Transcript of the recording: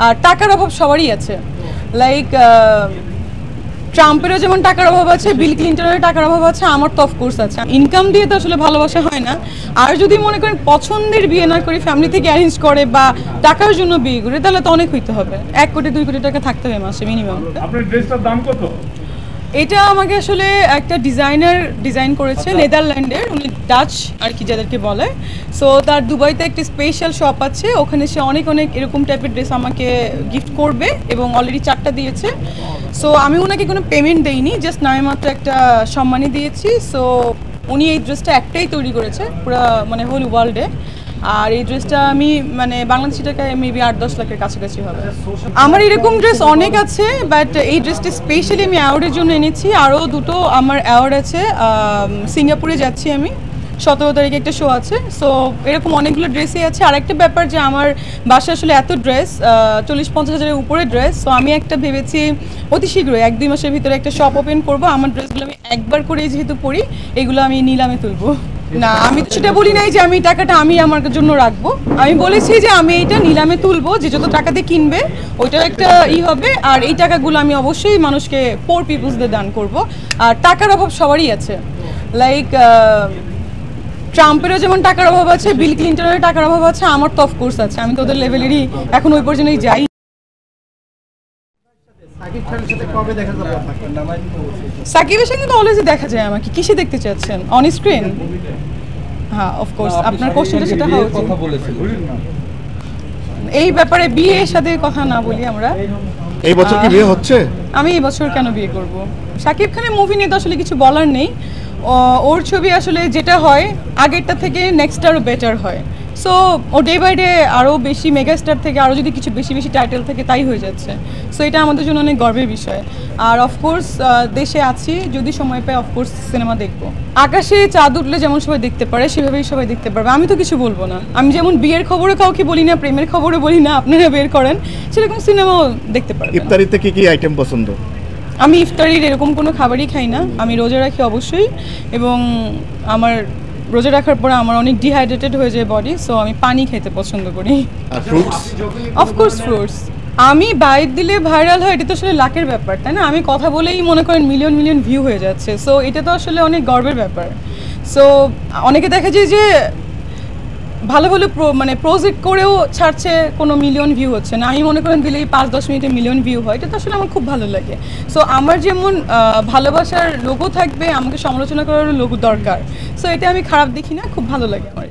আর টাকার অভাব সবারই আছে, লাইক ট্রাম্পেরও যেমন টাকার অভাব আছে, বিল ক্লিন্টনের টাকার অভাব আছে, আমার তো অফকোর্স আছে। ইনকাম দিয়ে তো আসলে ভালোবাসা হয় না। আর যদি মনে করেন পছন্দের বিয়ে না করে ফ্যামিলি থেকে অ্যারেঞ্জ করে বা টাকার জন্য বিয়ে করে, তাহলে তো অনেক হইতে হবে, 1 কোটি 2 কোটি টাকা থাকতে হবে মাসে মিনিমাম। আপনার ড্রেসটার দাম কত? এটা আমাকে আসলে একটা ডিজাইনার ডিজাইন করেছে, নেদারল্যান্ডের, উনি ডাচ আর কি যাদেরকে বলে। সো তার দুবাইতে একটা স্পেশাল শপ আছে, ওখানে সে অনেক অনেক এরকম টাইপের ড্রেস আমাকে গিফট করবে এবং অলরেডি 4টা দিয়েছে। সো আমি ওনাকে কোনো পেমেন্ট দেইনি, জাস্ট নামে মাত্র একটা সম্মানই দিয়েছি। সো উনি এই ড্রেসটা একটাই তৈরি করেছে পুরো মানে হোল ওয়ার্ল্ডে। আর এই ড্রেসটা আমি মানে বাংলাদেশি টাকায় মেবি 8-10 লাখের কাছাকাছি হবে। আমার এরকম ড্রেস অনেক আছে, বাট এই ড্রেসটা স্পেশালি আমি অ্যাওয়ার্ডের জন্য এনেছি। আরও দুটো আমার অ্যাওয়ার্ড আছে, সিঙ্গাপুরে যাচ্ছি আমি, 17 তারিখে একটা শো আছে। সো এরকম অনেকগুলো ড্রেসই আছে। আর একটা ব্যাপার যে আমার বাসায় আসলে এত ড্রেস, 40-50 হাজারের উপরে ড্রেস। সো আমি একটা ভেবেছি অতি শীঘ্রই 1-2 মাসের ভিতরে একটা শপ ওপেন করবো। আমার ড্রেসগুলো আমি একবার করেই যেহেতু পরি, এগুলো আমি নিলামে তুলবো। না, আমি তো সেটা বলি নাই যে আমি টাকাটা আমি আমার জন্য রাখবো। আমি বলেছি যে আমি এইটা নিলামে তুলবো, যে যত টাকাতে কিনবে ওইটাও একটা হবে। আর এই টাকাগুলো আমি অবশ্যই মানুষকে, পোর পিপলসদের দান করব। আর টাকার অভাব সবারই আছে, লাইক ট্রাম্পেরও যেমন টাকার অভাব আছে, বিল ক্লিন্টনের টাকার অভাব আছে, আমার তো অফকোর্স আছে। আমি তো ওদের লেভেলেরই এখন ওই পর্যন্তই যাই। সাকিবের সঙ্গে তো অলওয়েজই দেখা যায় আমাকে। কিসে দেখতে চাচ্ছেন, অন স্ক্রিন? হ্যাঁ, অফকোর্স আপনার কোশ্চেনটা সেটা হওয়া উচিত। এই ব্যাপারে বিয়ের সাথে কথা না বলি আমরা। এই বছর কি বিয়ে হচ্ছে? আমি এই বছর কেন বিয়ে করব? সাকিব খানের মুভি নিয়ে তো আসলে কিছু বলার নেই। ওর ছবি আসলে যেটা হয় আগেরটা থেকে নেক্সট আরও বেটার হয়। সো ও ডে বাই ডে আরও বেশি মেগাস্টার থেকে আরও যদি কিছু বেশি বেশি টাইটেল থেকে তাই হয়ে যাচ্ছে। সো এটা আমাদের জন্য অনেক গর্বের বিষয়। আর অফকোর্স দেশে আছি, যদি সময় পাই অফকোর্স সিনেমা দেখবো। আকাশে চাঁদ উঠলে যেমন সবাই দেখতে পারে, সেভাবেই সবাই দেখতে পারবে। আমি তো কিছু বলবো না। আমি যেমন বিয়ের খবরও কাউকে বলি না, প্রেমের খবরও বলি না, আপনারা বের করেন, সেরকম সিনেমাও দেখতে পারবেন। ইফতারিতে কি কি আইটেম পছন্দ? আমি ইফতারির এরকম কোনো খাবারই খাই না। আমি রোজা রাখি অবশ্যই, এবং আমার রোজা রাখার পরে আমার অনেক ডিহাইড্রেটেড হয়ে যায় বডি। সো আমি পানি খেতে পছন্দ করি। আর ফ্রুটস? Of course fruits. আমি বাইট দিলে ভাইরাল হয়, এটা তো আসলে লাকের ব্যাপার, তাই না? আমি কথা বলেই মনে করেন মিলিয়ন মিলিয়ন ভিউ হয়ে যাচ্ছে। সো এটা তো আসলে অনেক গর্বের ব্যাপার। সো অনেকে দেখা যায় যে ভালো ভালো মানে প্রজেক্ট করেও ছাড়ছে, কোনো মিলিয়ন ভিউ হচ্ছে না। আমি মনে করেন দিলেই 5-10 মিনিটে মিলিয়ন ভিউ হয়, এটা তো আসলে আমার খুব ভালো লাগে। সো আমার যেমন ভালোবাসার লোগো থাকবে, আমাকে সমালোচনা করারও লোগো দরকার। সো এটা আমি খারাপ দেখি না, খুব ভালো লাগে আমার।